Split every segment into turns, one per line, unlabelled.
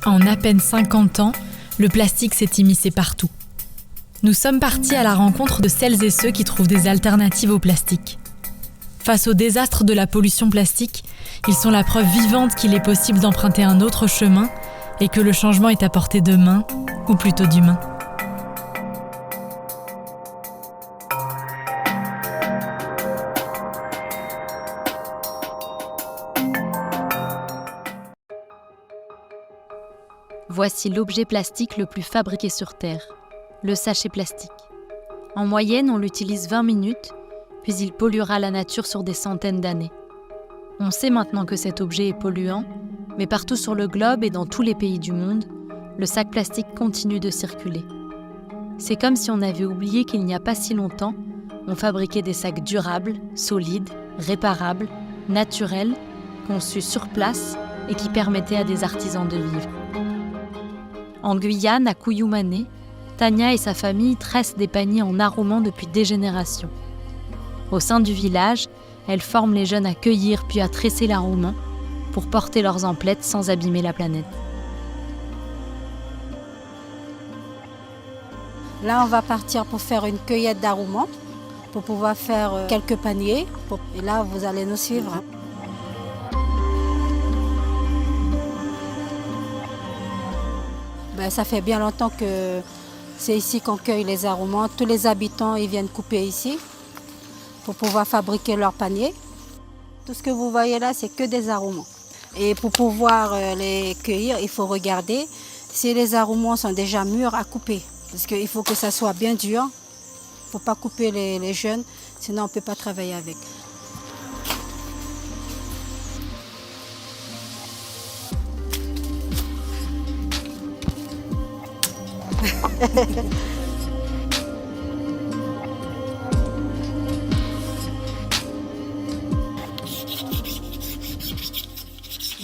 En à peine 50 ans, le plastique s'est immiscé partout. Nous sommes partis à la rencontre de celles et ceux qui trouvent des alternatives au plastique. Face au désastre de la pollution plastique, ils sont la preuve vivante qu'il est possible d'emprunter un autre chemin et que le changement est à portée de main, ou plutôt d'humain.
Voici l'objet plastique le plus fabriqué sur Terre, le sachet plastique. En moyenne, on l'utilise 20 minutes, puis il polluera la nature sur des centaines d'années. On sait maintenant que cet objet est polluant, mais partout sur le globe et dans tous les pays du monde, le sac plastique continue de circuler. C'est comme si on avait oublié qu'il n'y a pas si longtemps, on fabriquait des sacs durables, solides, réparables, naturels, conçus sur place et qui permettaient à des artisans de vivre. En Guyane, à Kouyoumane, Tania et sa famille tressent des paniers en arromant depuis des générations. Au sein du village, elles forment les jeunes à cueillir puis à tresser l'arroman pour porter leurs emplettes sans abîmer la planète.
Là, on va partir pour faire une cueillette d'arroman, pour pouvoir faire quelques paniers. Et là, vous allez nous suivre. Ça fait bien longtemps que c'est ici qu'on cueille les aromans. Tous les habitants ils viennent couper ici pour pouvoir fabriquer leurs paniers. Tout ce que vous voyez là, c'est que des aromans. Et pour pouvoir les cueillir, il faut regarder si les aromans sont déjà mûrs à couper. Parce qu'il faut que ça soit bien dur. Il ne faut pas couper les jeunes, sinon on ne peut pas travailler avec.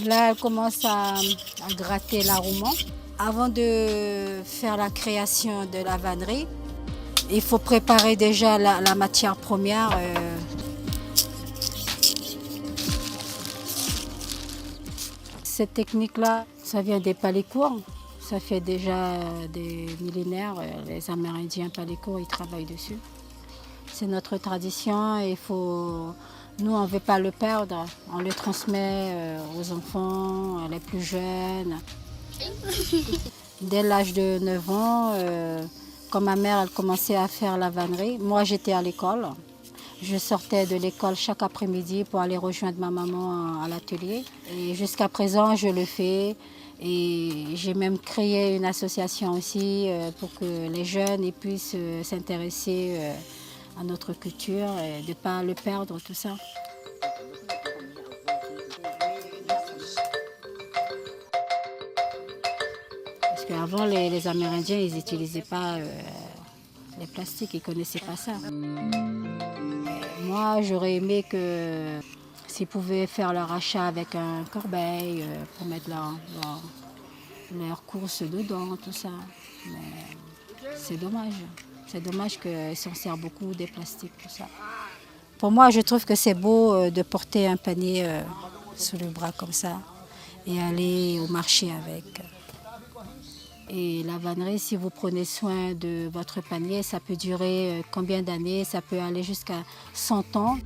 Là, elle commence à gratter l'arroman. Avant de faire la création de la vannerie, il faut préparer déjà la matière première. Cette technique-là, ça vient des palécours. Ça fait déjà des millénaires. Les Amérindiens palécours, ils travaillent dessus. C'est notre tradition et nous, on ne veut pas le perdre. On le transmet aux enfants, les plus jeunes. Dès l'âge de 9 ans, quand ma mère elle commençait à faire la vannerie, moi j'étais à l'école. Je sortais de l'école chaque après-midi pour aller rejoindre ma maman à l'atelier. Et jusqu'à présent, je le fais. Et j'ai même créé une association aussi pour que les jeunes ils puissent s'intéresser à notre culture et de ne pas le perdre, tout ça. Parce qu'avant, les Amérindiens, ils n'utilisaient pas les plastiques, ils ne connaissaient pas ça. Moi, j'aurais aimé que s'ils pouvaient faire leur achat avec un corbeil pour mettre leurs courses dedans, tout ça. Mais c'est dommage. C'est dommage qu'ils s'en servent beaucoup des plastiques, tout ça. Pour moi, je trouve que c'est beau de porter un panier sous le bras comme ça et aller au marché avec. Et la vannerie, si vous prenez soin de votre panier, ça peut durer combien d'années? Ça peut aller jusqu'à 100 ans.